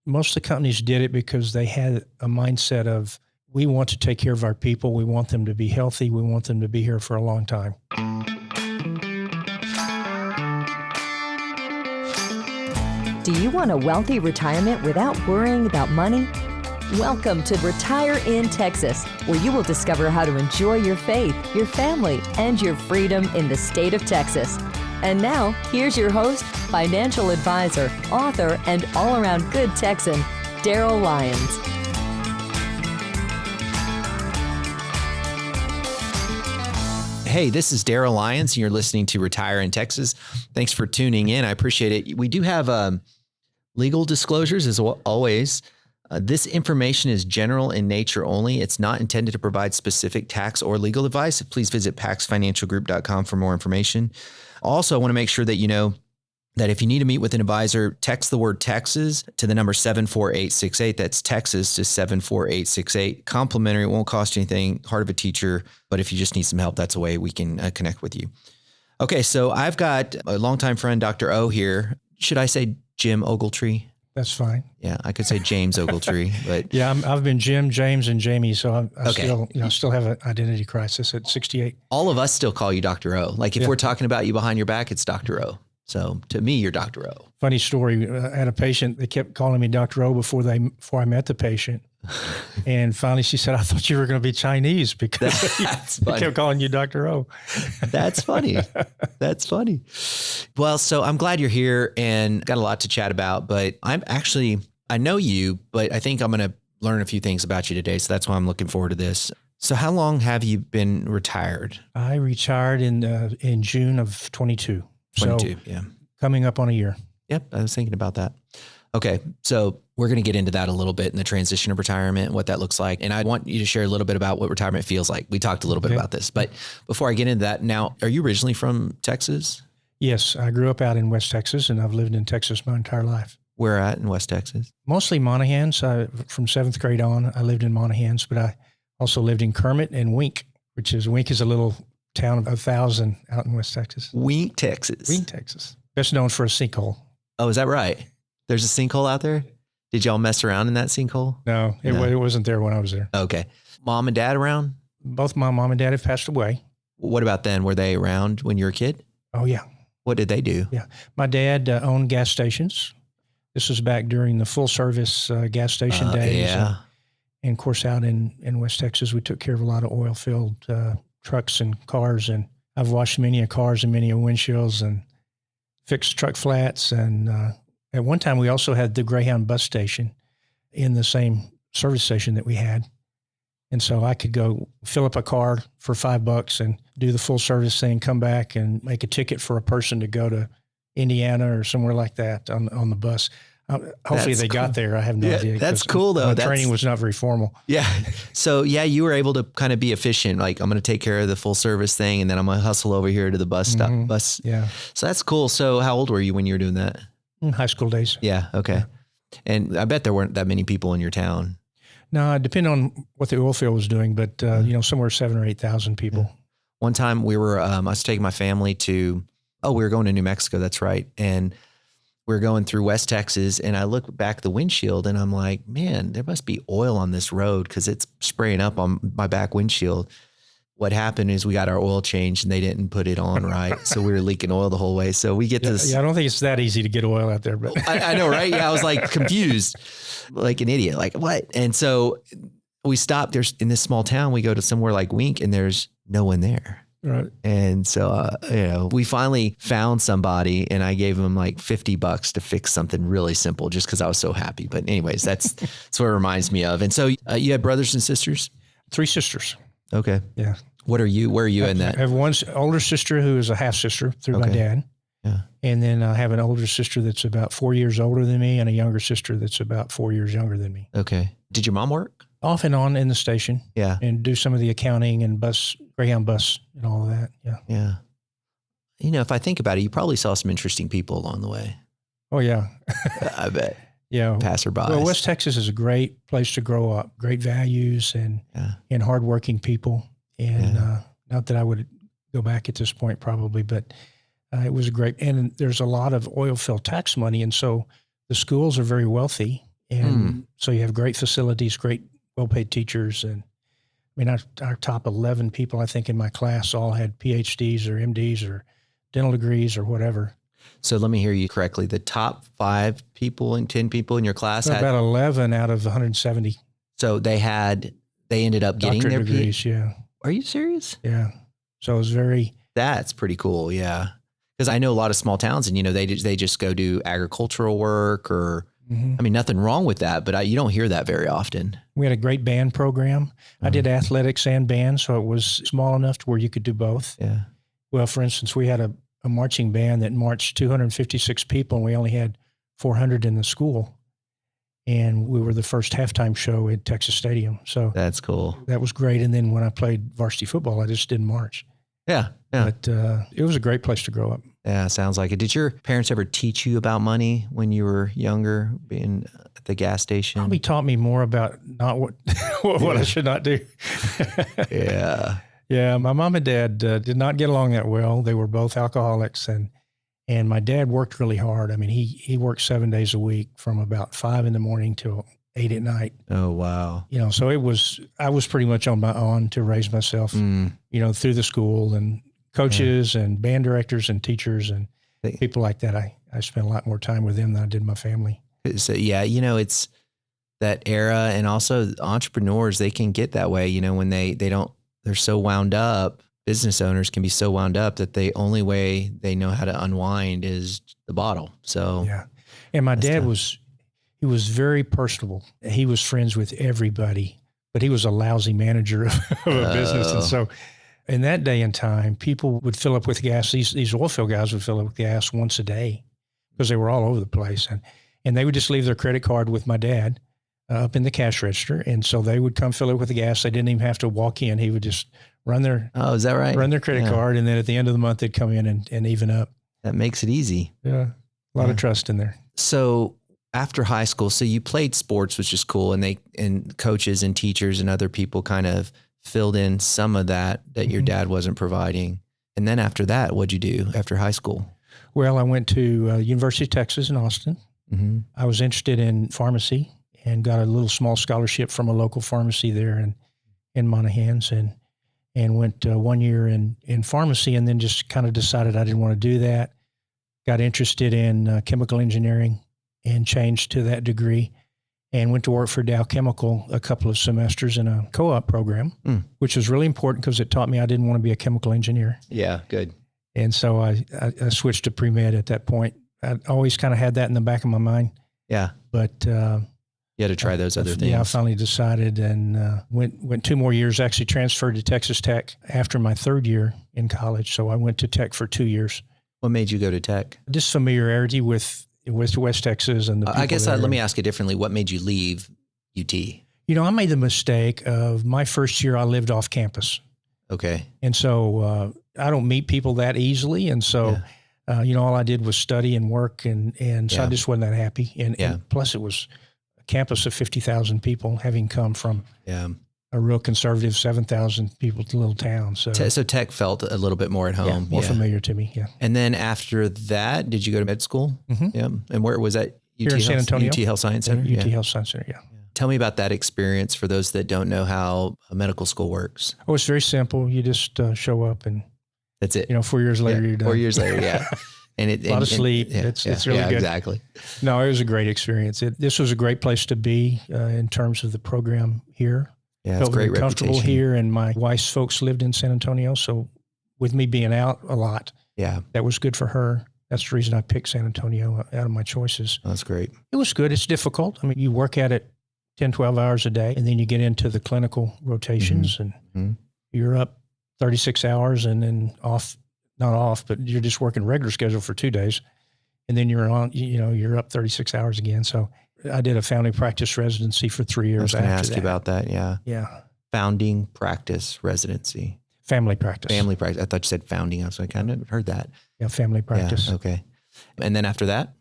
Most of the companies did it because they had a mindset of, we want to take care of our people. We want them to be healthy. We want them to be here for a long time. Do you want a wealthy retirement without worrying about money? Welcome to Retire in Texas, where you will discover how to enjoy your faith, your family, and your freedom in the state of Texas. And now, here's your host, financial advisor, author, and all-around good Texan, Daryl Lyons. Hey, this is Daryl Lyons, and you're listening to Retire in Texas. Thanks for tuning in. I appreciate it. We do have legal disclosures as always. This information is general in nature only. It's not intended to provide specific tax or legal advice. Please visit paxfinancialgroup.com for more information. Also, I want to make sure that you know that if you need to meet with an advisor, text the word Texas to the number 74868. That's Texas to 74868. Complimentary. It won't cost you anything. Heart of a teacher. But if you just need some help, that's a way we can connect with you. Okay, so I've got a longtime friend, Dr. O here. Should I say Jim Ogletree? That's fine. Yeah, I could say James Ogletree, but yeah, I've been Jim, James, and Jamie, so I still have an identity crisis at 68. All of us still call you Dr. O. Like if we're talking about you behind your back, it's Dr. O. So to me, you're Dr. O. Funny story. I had a patient, they kept calling me Dr. O before I met the patient. And finally she said, I thought you were going to be Chinese because they kept calling you Dr. O. That's funny. That's funny. Well, so I'm glad you're here and got a lot to chat about, but I know you, but I think I'm going to learn a few things about you today. So that's why I'm looking forward to this. So how long have you been retired? I retired in June of 22. 22, yeah. Coming up on a year. Yep, I was thinking about that. Okay, so we're going to get into that a little bit in the transition of retirement and what that looks like. And I want you to share a little bit about what retirement feels like. We talked a little bit about this, but before I get into that, now, are you originally from Texas? Yes, I grew up out in West Texas, and I've lived in Texas my entire life. Where at in West Texas? Mostly Monahans. From 7th grade on, I lived in Monahans, but I also lived in Kermit and Wink is a little town of 1,000 out in West Texas. Wink, Texas. Wink, Texas. Best known for a sinkhole. Oh, is that right? There's a sinkhole out there? Did y'all mess around in that sinkhole? No, it wasn't there when I was there. Okay. Mom and dad around? Both my mom and dad have passed away. What about then? Were they around when you were a kid? Oh, yeah. What did they do? Yeah. My dad owned gas stations. This was back during the full service gas station days. Yeah. And of course, out in West Texas, we took care of a lot of oil-filled trucks and cars. And I've washed many of cars and many of windshields and fixed truck flats. And at one time, we also had the Greyhound bus station in the same service station that we had. And so I could go fill up a car for $5 and do the full service thing, come back and make a ticket for a person to go to Indiana or somewhere like that on the bus. Hopefully they got there. I have no idea. That's cool though. Training was not very formal. Yeah. So you were able to kind of be efficient. Like I'm going to take care of the full service thing and then I'm going to hustle over here to the bus stop. Yeah. So that's cool. So how old were you when you were doing that? In high school days. Yeah. Okay. And I bet there weren't that many people in your town. No, it depended on what the oil field was doing, but somewhere 7,000 or 8,000 people. Yeah. One time we were, I was taking my family we were going to New Mexico. That's right. And we're going through West Texas and I look back the windshield and I'm like, man, there must be oil on this road because it's spraying up on my back windshield. What happened is we got our oil changed and they didn't put it on right. So we were leaking oil the whole way. So we get this. Yeah, I don't think it's that easy to get oil out there. But I know, right? Yeah, I was like confused, like an idiot. Like what? And so we stopped. There's in this small town, we go to somewhere like Wink and there's no one there. Right. And so, we finally found somebody and I gave him like $50 to fix something really simple just because I was so happy. But anyways, that's what it reminds me of. And so you had brothers and sisters? 3 sisters. Okay. Yeah. Where are you in that? I have one older sister who is a half sister through my dad. Yeah. And then I have an older sister that's about 4 years older than me and a younger sister that's about 4 years younger than me. Okay. Did your mom work? Off and on in the station. Yeah. And do some of the accounting and Greyhound bus and all of that. Yeah. Yeah. If I think about it, you probably saw some interesting people along the way. Oh, yeah. I bet. Yeah. Passerbys. Well, West Texas is a great place to grow up, great values and hardworking people. And not that I would go back at this point probably, but it was and there's a lot of oil field tax money. And so the schools are very wealthy And so you have great facilities, great well-paid teachers. And I mean, our top 11 people, I think, in my class all had PhDs or MDs or dental degrees or whatever. So let me hear you correctly. The top 5 people and 10 people in your class So had about 11 out of 170 So they ended up getting doctorate their degrees. Yeah. Are you serious? Yeah. So it was very. That's pretty cool. Yeah. Because I know a lot of small towns and, they just go do agricultural work or, I mean, nothing wrong with that, but you don't hear that very often. We had a great band program. I did athletics and band, so it was small enough to where you could do both. Yeah. Well, for instance, we had a marching band that marched 256 people, and we only had 400 in the school. And we were the first halftime show at Texas Stadium. So that's cool. That was great. And then when I played varsity football, I just didn't march. Yeah. Yeah. But it was a great place to grow up. Yeah. Sounds like it. Did your parents ever teach you about money when you were younger, being at the gas station? Probably taught me more about not what I should not do. Yeah. Yeah. My mom and dad did not get along that well. They were both alcoholics, and my dad worked really hard. I mean, he worked 7 days a week from about 5 a.m. till 8 p.m. Oh, wow. So I was pretty much on my own to raise myself, through the school and coaches and band directors and teachers and people like that. I spent a lot more time with them than I did my family. So, yeah, it's that era, and also entrepreneurs, they can get that way, when they're so wound up. Business owners can be so wound up that the only way they know how to unwind is the bottle. So, yeah. And my dad was very personable. He was friends with everybody, but he was a lousy manager of a business. And so in that day and time, people would fill up with gas. These oil field guys would fill up with gas once a day because they were all over the place. And they would just leave their credit card with my dad up in the cash register. And so they would come fill it with the gas. They didn't even have to walk in. He would just run their is that right? Run their credit card, and then at the end of the month they'd come in and even up. That makes it easy. Yeah, a lot of trust in there. So after high school, so you played sports, which is cool, and coaches and teachers and other people kind of filled in some of that your dad wasn't providing. And then after that, what'd you do after high school? Well, I went to University of Texas in Austin. Mm-hmm. I was interested in pharmacy and got a little small scholarship from a local pharmacy there in Monahans, and went 1 year in pharmacy, and then just kind of decided I didn't want to do that. Got interested in chemical engineering and changed to that degree, and went to work for Dow Chemical a couple of semesters in a co-op program, which was really important because it taught me I didn't want to be a chemical engineer. Yeah, good. And so I switched to pre-med at that point. I always kind of had that in the back of my mind. Yeah. But you had to try those other things. Yeah, I finally decided and went 2 more years, actually transferred to Texas Tech after my 3rd year in college. So I went to Tech for 2 years. What made you go to Tech? Just familiarity with West Texas and the people I guess there. let me ask it differently. What made you leave UT? I made the mistake of my first year I lived off campus. Okay. And so I don't meet people that easily. And so, all I did was study and work. And so I just wasn't that happy. And plus it was a campus of 50,000 people, having come from a real conservative 7,000 people little town. So Tech felt a little bit more at home. More familiar to me. Yeah. And then after that, did you go to med school? Mm-hmm. Yeah. And where was that? Here in San Antonio. UT Health Science Center? UT Health Science Center, yeah. Tell me about that experience for those that don't know how a medical school works. Oh, it's very simple. You just show up and that's it. 4 years later, you're done. 4 years later, yeah. And a lot of sleep. It's really good. Exactly. No, it was a great experience. This was a great place to be in terms of the program here. Yeah, it's great reputation. Comfortable here, and my wife's folks lived in San Antonio, so with me being out a lot, that was good for her. That's the reason I picked San Antonio out of my choices. That's great. It was good. It's difficult. I mean, you work at it 10, 12 hours a day, and then you get into the clinical rotations, and you're up 36 hours and then not off, but you're just working regular schedule for 2 days. And then you're on, you're up 36 hours again. So I did a family practice residency for 3 years. I was going to ask you about that. Yeah. Yeah. Founding practice residency. Family practice. Family practice. I thought you said founding. I was like, I never heard that. Yeah. Family practice. Yeah, okay. And then after that?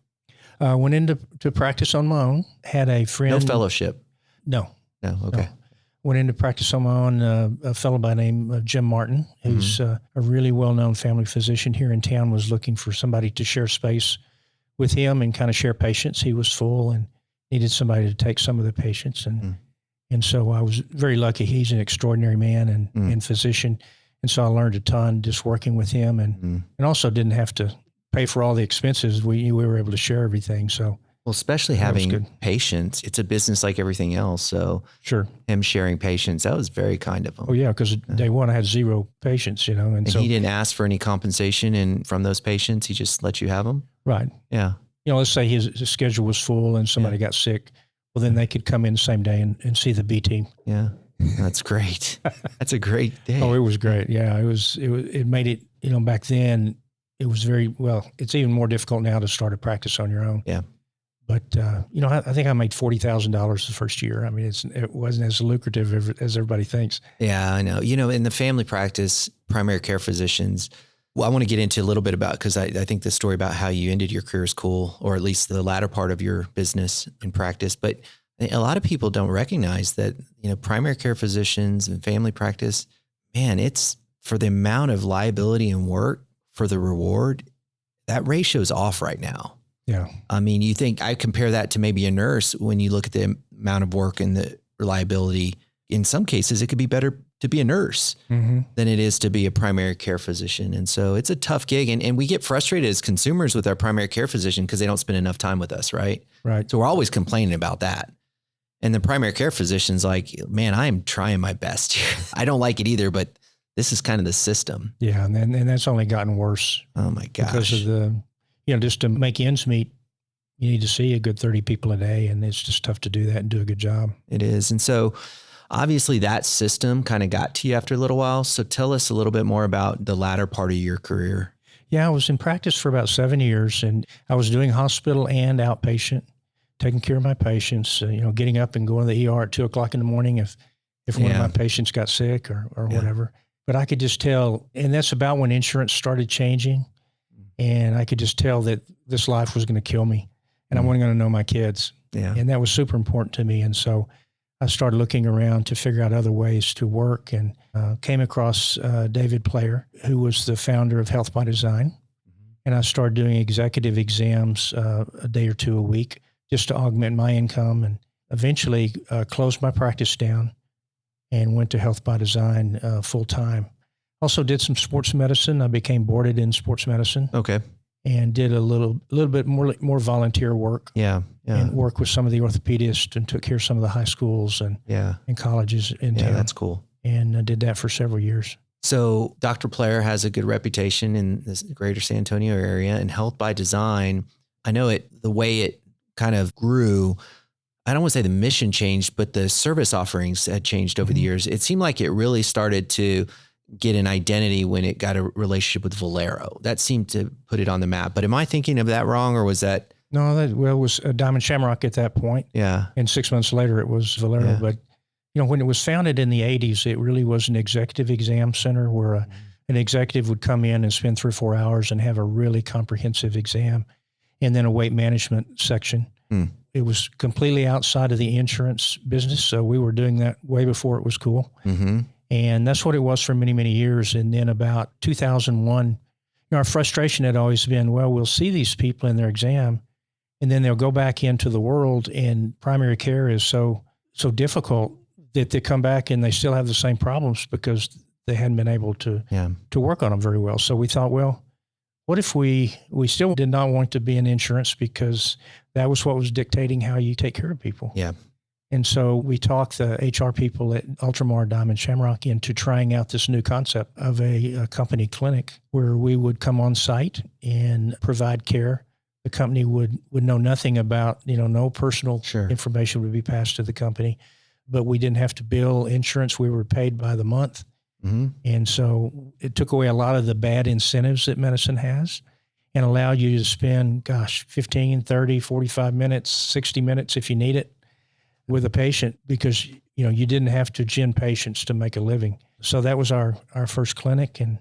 Went into practice on my own. Had a friend. No fellowship? No. No. Okay. No. Went into practice on my own. A fellow by the name of Jim Martin, who's a really well-known family physician here in town, was looking for somebody to share space with him and kind of share patients. He was full, and needed somebody to take some of the patients. And so I was very lucky. He's an extraordinary man and physician. And so I learned a ton just working with him and also didn't have to pay for all the expenses. We were able to share everything. So, well, especially having patients, it's a business like everything else. So sure, him sharing patients, that was very kind of him. Oh yeah. Cause day one I had 0 patients, and so he didn't ask for any compensation from those patients. He just let you have them. Right. Yeah. Let's say his schedule was full and somebody got sick. Well, then they could come in the same day and see the B team. Yeah. That's great. That's a great day. Oh, it was great. Yeah. It made it, back then it was it's even more difficult now to start a practice on your own. Yeah. But, I think I made $40,000 the first year. I mean, it wasn't as lucrative as everybody thinks. Yeah, I know. In the family practice, primary care physicians, I want to get into a little bit about, because I think the story about how you ended your career is cool, or at least the latter part of your business and practice. But a lot of people don't recognize that, primary care physicians and family practice, man, it's for the amount of liability and work for the reward, that ratio is off right now. Yeah. I mean, you think I compare that to maybe a nurse when you look at the amount of work and the reliability. In some cases, it could be better to be a nurse than it is to be a primary care physician. And so it's a tough gig. And we get frustrated as consumers with our primary care physician because they don't spend enough time with us, right? Right. So we're always complaining about that. And the primary care physician's like, man, I am trying my best here. I don't like it either, but this is kind of the system. Yeah. And that's only gotten worse. Oh my gosh. Because of just to make ends meet, you need to see a good 30 people a day. And it's just tough to do that and do a good job. It is. And so obviously that system kind of got to you after a little while. So tell us a little bit more about the latter part of your career. Yeah, I was in practice for about 7 years, and I was doing hospital and outpatient, taking care of my patients, getting up and going to the ER at 2:00 in the morning if one of my patients got sick or whatever. But I could just tell, and that's about when insurance started changing, and I could just tell that this life was going to kill me, and I wasn't going to know my kids. Yeah. And that was super important to me. And so I started looking around to figure out other ways to work, and came across David Player, who was the founder of Health by Design. And I started doing executive exams a day or two a week just to augment my income, and eventually closed my practice down and went to Health by Design full time. Also did some sports medicine. I became boarded in sports medicine. Okay. And did a little bit more volunteer work. Yeah. And worked with some of the orthopedists and took care of some of the high schools and colleges in town. Yeah, that's cool. And I did that for several years. So Dr. Player has a good reputation in the greater San Antonio area, and Health by Design, I know the way it kind of grew, I don't want to say the mission changed, but the service offerings had changed over the years. It seemed like it really started to get an identity when it got a relationship with Valero. That seemed to put it on the map. But am I thinking of that wrong, or was that? No, it was Diamond Shamrock at that point. Yeah. And 6 months later, it was Valero. Yeah. But, when it was founded in the 80s, it really was an executive exam center where an executive would come in and spend 3 or 4 hours and have a really comprehensive exam, and then a weight management section. It was completely outside of the insurance business. So we were doing that way before it was cool. Mm-hmm. And that's what it was for many, many years. And then about 2001, our frustration had always been, well, we'll see these people in their exam, and then they'll go back into the world, and primary care is so difficult that they come back and they still have the same problems because they hadn't been able to work on them very well. So we thought, well, what if we still did not want to be in insurance, because that was what was dictating how you take care of people. Yeah. And so we talked the HR people at Ultramar Diamond Shamrock into trying out this new concept of a company clinic where we would come on site and provide care. The company would know nothing about, no personal information would be passed to the company, but we didn't have to bill insurance. We were paid by the month. Mm-hmm. And so it took away a lot of the bad incentives that medicine has and allowed you to spend, 15, 30, 45 minutes, 60 minutes if you need it with a patient, because, you didn't have to gin patients to make a living. So that was our first clinic. And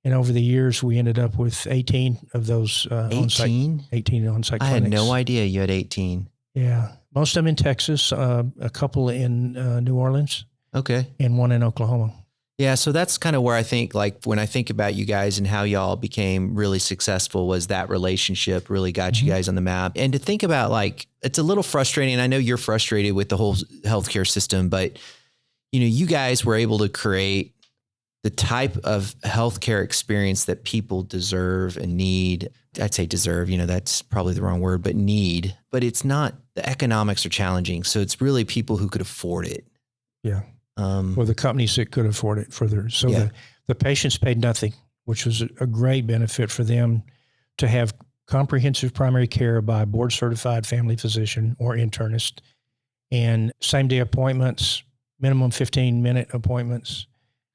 over the years, we ended up with 18 of those 18 on-site clinics. I had no idea you had 18. Yeah. Most of them in Texas, a couple in New Orleans. Okay. And one in Oklahoma. Yeah. So that's kind of where I think, like, when I think about you guys and how y'all became really successful, was that relationship really got you guys on the map. And to think about, like, it's a little frustrating. I know you're frustrated with the whole healthcare system, but you guys were able to create the type of healthcare experience that people deserve and need. I'd say deserve, that's probably the wrong word, but need. But it's not, the economics are challenging. So it's really people who could afford it. Yeah. Or the companies that could afford it the patients paid nothing, which was a great benefit for them to have comprehensive primary care by a board certified family physician or internist, and same day appointments, minimum 15-minute appointments,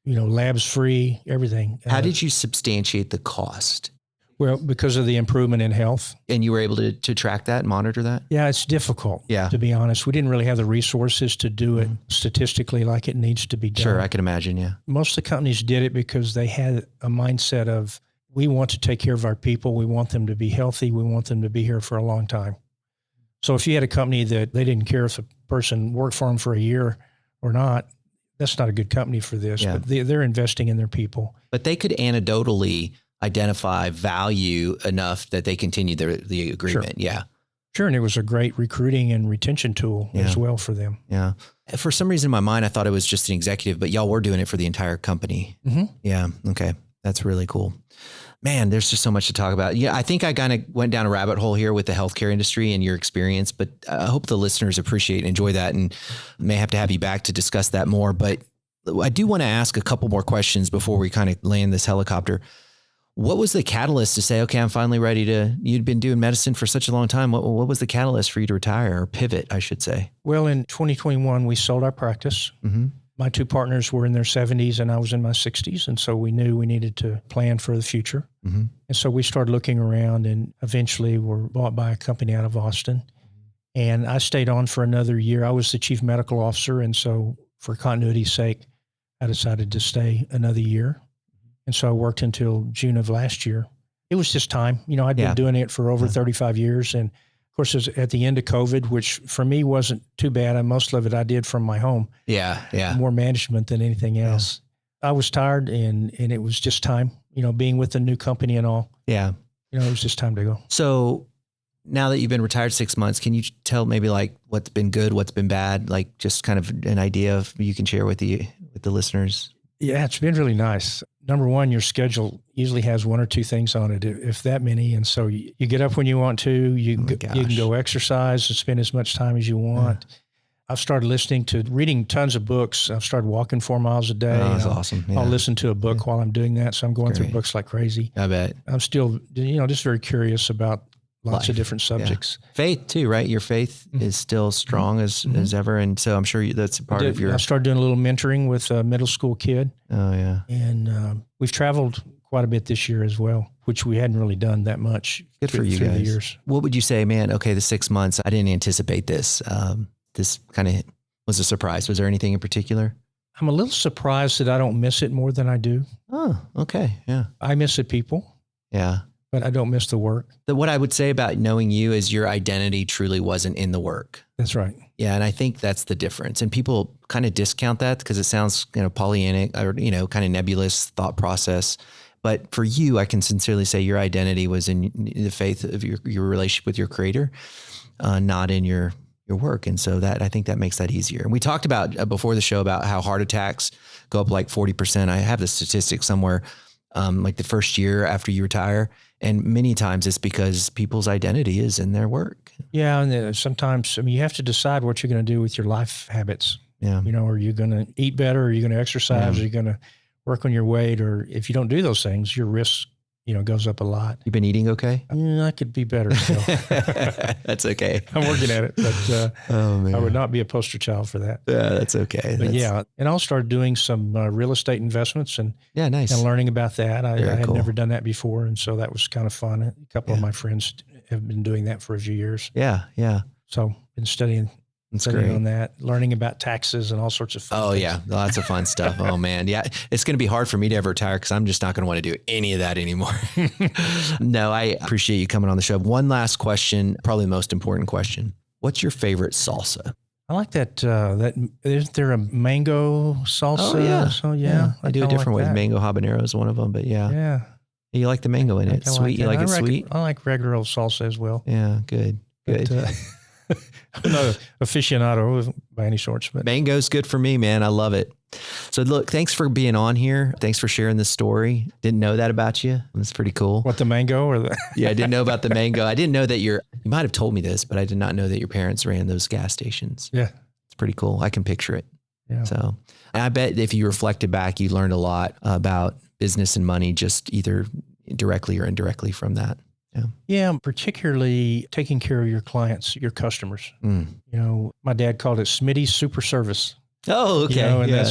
labs free, everything. How did you substantiate the cost? Well, because of the improvement in health. And you were able to track that and monitor that? Yeah, it's difficult, to be honest. We didn't really have the resources to do it statistically like it needs to be done. Sure, I can imagine, yeah. Most of the companies did it because they had a mindset of, we want to take care of our people. We want them to be healthy. We want them to be here for a long time. So if you had a company that they didn't care if a person worked for them for a year or not, that's not a good company for this. Yeah. But they're investing in their people. But they could anecdotally identify value enough that they continue the agreement. Sure. Yeah. Sure. And it was a great recruiting and retention tool as well for them. Yeah. For some reason in my mind, I thought it was just an executive, but y'all were doing it for the entire company. Mm-hmm. Yeah. Okay. That's really cool. Man, there's just so much to talk about. Yeah. I think I kind of went down a rabbit hole here with the healthcare industry and your experience, but I hope the listeners appreciate and enjoy that, and may have to have you back to discuss that more. But I do want to ask a couple more questions before we kind of land this helicopter. What was the catalyst to say, okay, I'm finally ready to, you'd been doing medicine for such a long time. What was the catalyst for you to retire, or pivot, I should say? Well, in 2021, we sold our practice. Mm-hmm. My two partners were in their 70s and I was in my 60s. And so we knew we needed to plan for the future. Mm-hmm. And so we started looking around, and eventually were bought by a company out of Austin. And I stayed on for another year. I was the chief medical officer. And so for continuity's sake, I decided to stay another year. And so I worked until June of last year. It was just time. I'd been doing it for over 35 years. And of course, it was at the end of COVID, which for me wasn't too bad. And most of it I did from my home. Yeah. More management than anything else. I was tired, and it was just time, being with the new company and all. Yeah. It was just time to go. So now that you've been retired 6 months, can you tell maybe like what's been good, what's been bad, like just kind of an idea of you can share with the listeners? Yeah, it's been really nice. Number one, your schedule usually has one or two things on it, if that many. And so you get up when you want to, you can go exercise and spend as much time as you want. Yeah. I've started reading tons of books. I've started walking 4 miles a day. Oh, that's awesome. Yeah. I'll listen to a book while I'm doing that. So I'm going through books like crazy. I bet. I'm still, just very curious about lots of different subjects. Yeah. Faith too, right? Your faith is still strong as ever. And so I'm sure that's a part of your... I started doing a little mentoring with a middle school kid. Oh yeah. And we've traveled quite a bit this year as well, which we hadn't really done that much. Good for you guys. The years. What would you say, man? Okay, the 6 months, I didn't anticipate this. This kind of was a surprise. Was there anything in particular? I'm a little surprised that I don't miss it more than I do. Oh, okay. Yeah. I miss the people. Yeah. But I don't miss the work. What I would say about knowing you is your identity truly wasn't in the work. That's right. Yeah. And I think that's the difference. And people kind of discount that because it sounds, Pollyannic or, kind of nebulous thought process. But for you, I can sincerely say your identity was in the faith of your relationship with your creator, not in your work. And so I think that makes that easier. And we talked about before the show about how heart attacks go up like 40%. I have the statistics somewhere, like the first year after you retire. And many times it's because people's identity is in their work. Yeah. And sometimes, you have to decide what you're going to do with your life habits. Yeah. Are you going to eat better? Are you going to exercise? Are you going to work on your weight? Or if you don't do those things, your risk, goes up a lot. You've been eating okay? I could be better still. That's okay. I'm working at it, but I would not be a poster child for that. Yeah, that's okay. But and I'll start doing some real estate investments and nice. And learning about that. I had cool. never done that before, and so that was kind of fun. A couple of my friends have been doing that for a few years. Yeah. So been studying on that, learning about taxes and all sorts of fun things. Yeah. Lots of fun stuff. Oh man. Yeah. It's going to be hard for me to ever retire because I'm just not going to want to do any of that anymore. No, I appreciate you coming on the show. One last question, probably the most important question. What's your favorite salsa? I like that. Is there a mango salsa? Oh, yeah. So yeah. I do a different way. That. Mango habanero is one of them, but yeah. Yeah. You like the mango in it. Sweet. Like you like it sweet? I like regular old salsa as well. Yeah. Good. Good. But, I'm not an aficionado by any sorts, but mango's good for me, man. I love it. So look, thanks for being on here. Thanks for sharing this story. Didn't know that about you. That's pretty cool. What, the mango or the? Yeah, I didn't know about the mango. I didn't know that you might have told me this, but I did not know that your parents ran those gas stations. Yeah. It's pretty cool. I can picture it. Yeah. So and I bet if you reflected back, you learned a lot about business and money, just either directly or indirectly from that. Yeah. Yeah. Particularly taking care of your clients, your customers. Mm. You know, my dad called it Smitty's super service. Oh, okay. You know, and yeah.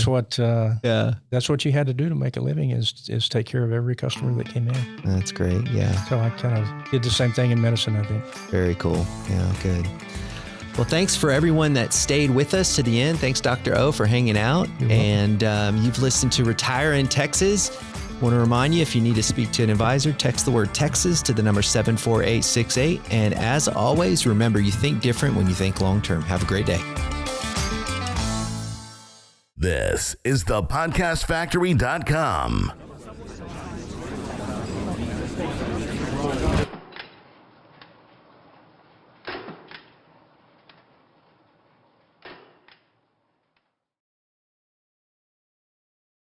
that's what you had to do to make a living is take care of every customer that came in. That's great. Yeah. So I kind of did the same thing in medicine, I think. Very cool. Yeah, good. Well, thanks for everyone that stayed with us to the end. Thanks, Dr. O, for hanging out. And you've listened to Retire in Texas. Want to remind you, if you need to speak to an advisor, text the word Texas to the number 74868. And as always, remember, you think different when you think long-term. Have a great day. This is the podcastfactory.com.